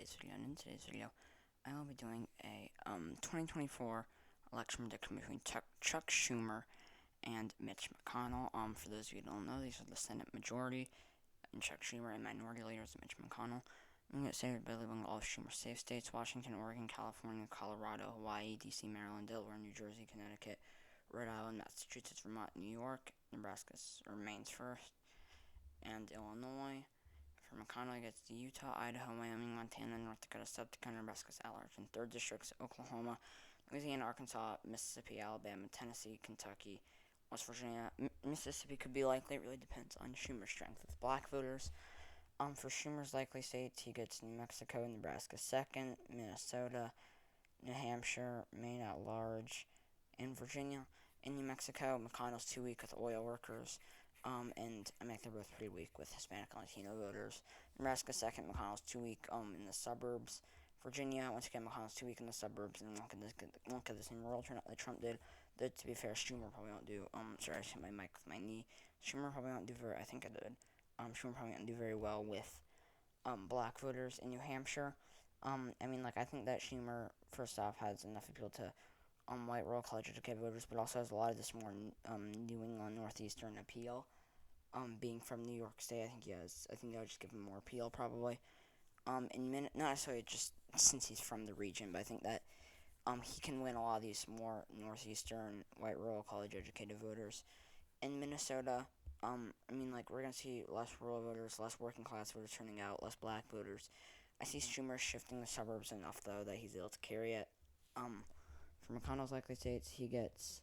today's video, and in today's video, I will be doing a 2024 election prediction between Chuck Schumer and Mitch McConnell. For those of you who don't know, these are the Senate majority, and Chuck Schumer, and minority leaders Mitch McConnell. I'm going to say by leaving all of Schumer's safe states: Washington, Oregon, California, Colorado, Hawaii, D.C., Maryland, Delaware, New Jersey, Connecticut, Rhode Island, Massachusetts, Vermont, New York, Nebraska remains first, and Illinois. For McConnell, gets the Utah, Idaho, Wyoming, Montana, North Dakota, South Dakota, Nebraska, allergens, 3rd districts, Oklahoma, Louisiana, Arkansas, Mississippi, Alabama, Tennessee, Kentucky, West Virginia. Mississippi could be likely. It really depends on Schumer's strength with black voters. For Schumer's likely states, he gets New Mexico and Nebraska 2nd, Minnesota, New Hampshire, Maine at large, and Virginia. In New Mexico, McConnell's too weak with oil workers. And I think they're both pretty weak with Hispanic and Latino voters. Nebraska 2nd, McConnell's too weak in the suburbs. Virginia, once again, McConnell's too weak in the suburbs and won't get the same rural turnout that Trump did. Though, to be fair, Schumer probably won't do. Sorry, I hit my mic with my knee. Schumer probably won't do very. I think I did. Schumer probably won't do very well with black voters in New Hampshire. I think that Schumer, first off, has enough appeal to white rural college educated voters, but also has a lot of this more New England Northeastern appeal. Being from New York State, I think that would just give him more appeal, probably. Not necessarily just since he's from the region, but I think that he can win a lot of these more northeastern white rural college educated voters. In Minnesota, we're gonna see less rural voters, less working class voters turning out, less black voters. I see Schumer shifting the suburbs enough though that he's able to carry it. For McConnell's likely states, he gets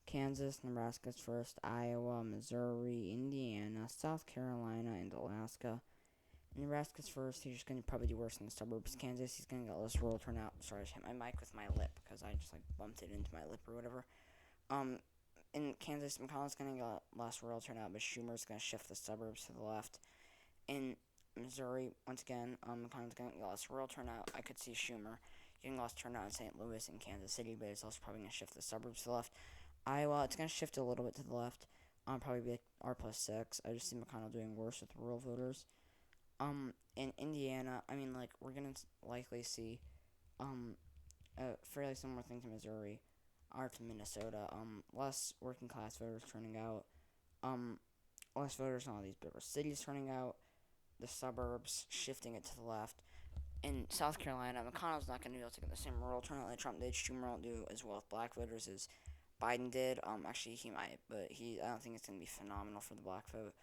Kansas, Nebraska's first, Iowa, Missouri, Indiana, South Carolina, and Alaska. Nebraska's first. He's just going to probably do worse in the suburbs. Kansas, he's going to get less rural turnout. Sorry, I just hit my mic with my lip because I just bumped it into my lip or whatever. In Kansas, McConnell's going to get less rural turnout, but Schumer's going to shift the suburbs to the left. In Missouri, once again, McConnell's going to get less rural turnout. I could see Schumer getting less turnout in St. Louis and Kansas City, but it's also probably going to shift the suburbs to the left. Iowa, it's going to shift a little bit to the left. Probably be R+6. I just see McConnell doing worse with rural voters. In Indiana, we're going to likely see a fairly similar thing to Missouri or to Minnesota. Less working class voters turning out. Less voters in all these bigger cities turning out. The suburbs shifting it to the left. In South Carolina, McConnell's not going to be able to get the same rural turnout that Trump did. Schumer won't do as well with black voters as Biden did. Actually, he might, but I don't think it's going to be phenomenal for the black vote.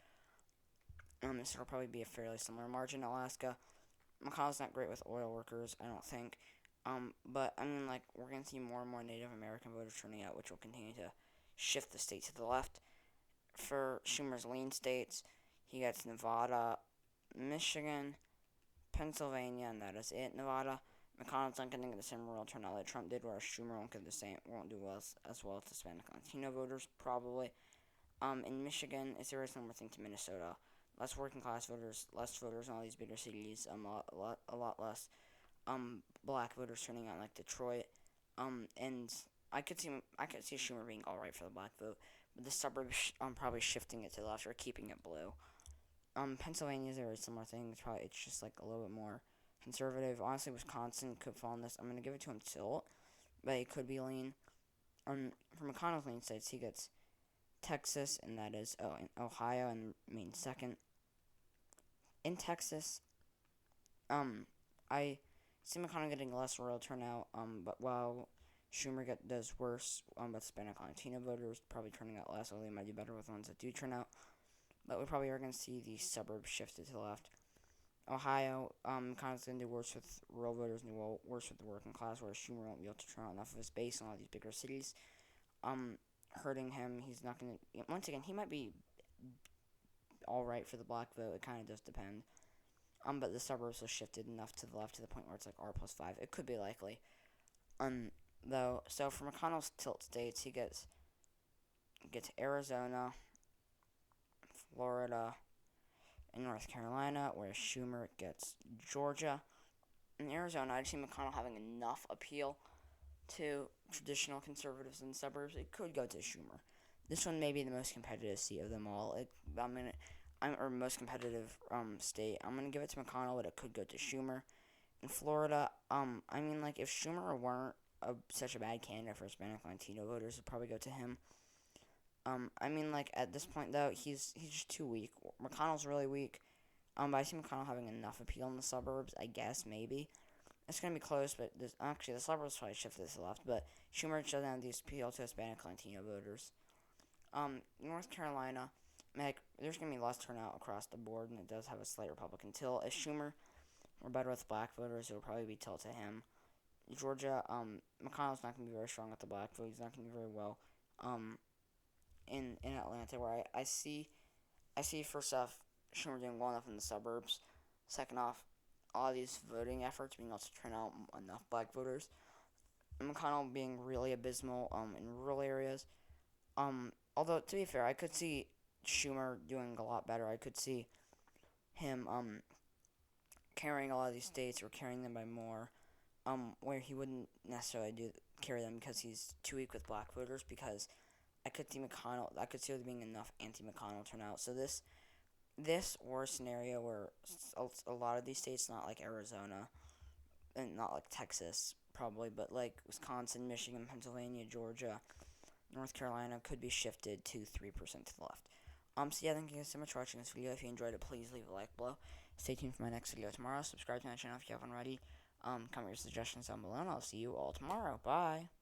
So it'll probably be a fairly similar margin in Alaska. McConnell's not great with oil workers, I don't think. But we're going to see more and more Native American voters turning out, which will continue to shift the state to the left. For Schumer's lean states, he gets Nevada, Michigan, Pennsylvania, and that is it. Nevada, McConnell's not going to get the same rural turnout that Trump did, whereas Schumer won't do as well as Hispanic and Latino voters, probably. In Michigan, it's a very similar thing to Minnesota. Less working class voters, less voters in all these bigger cities, a lot less black voters turning out like Detroit. And I could see Schumer being all right for the black vote, but the suburbs probably shifting it to the left or keeping it blue. Pennsylvania is a very similar thing. It's just a little bit more conservative. Honestly, Wisconsin could fall in this. I'm gonna give it to him tilt, but it could be lean. For McConnell's lean states, he gets Texas, and that is in Ohio and Maine 2nd. In Texas, I see McConnell getting less rural turnout. But while Schumer does worse, with Hispanic and Latino voters probably turning out less, although they might do better with ones that do turn out. But we probably are going to see the suburbs shifted to the left. Ohio, McConnell's going to do worse with rural voters and worse with the working class, whereas Schumer won't be able to turn out enough of his base in all these bigger cities. Hurting him. He's not going to. Once again, he might be all right for the black vote. It kind of does depend. But the suburbs will shifted enough to the left to the point where it's R+5. It could be likely. Though, so for McConnell's tilt states, he gets Arizona, Florida, and North Carolina, whereas Schumer gets Georgia. In Arizona, I just see McConnell having enough appeal to traditional conservatives in the suburbs. It could go to Schumer. This one may be the most competitive seat of them all. Most competitive state. I'm gonna give it to McConnell, but it could go to Schumer. In Florida, I mean, like, if Schumer weren't such a bad candidate for Hispanic Latino voters, it'd probably go to him. I mean, like, at this point, though, he's just too weak. McConnell's really weak. But I see McConnell having enough appeal in the suburbs, I guess, maybe. It's going to be close, but actually, the suburbs probably shifted to the left, but Schumer doesn't have the appeal to Hispanic Latino voters. North Carolina, like, there's going to be less turnout across the board, and it does have a slight Republican tilt. If Schumer were better with black voters, it would probably be tilt to him. Georgia, McConnell's not going to be very strong with the black vote. He's not going to do very well. Um, in Atlanta, where I see first off Schumer doing well enough in the suburbs. Second off, all these voting efforts being able to turn out enough black voters. And McConnell being really abysmal in rural areas. Although to be fair, I could see Schumer doing a lot better. I could see him carrying a lot of these states or carrying them by more. Where he wouldn't necessarily carry them because he's too weak with black voters. Because I could see there being enough anti-McConnell turnout. So this worst scenario where a lot of these states, not like Arizona and not like Texas probably, but like Wisconsin, Michigan, Pennsylvania, Georgia, North Carolina, could be shifted to 3% to the left. So yeah, thank you guys so much for watching this video. If you enjoyed it, please leave a like below. Stay tuned for my next video tomorrow. Subscribe to my channel if you haven't already. Comment your suggestions down below, and I'll see you all tomorrow. Bye.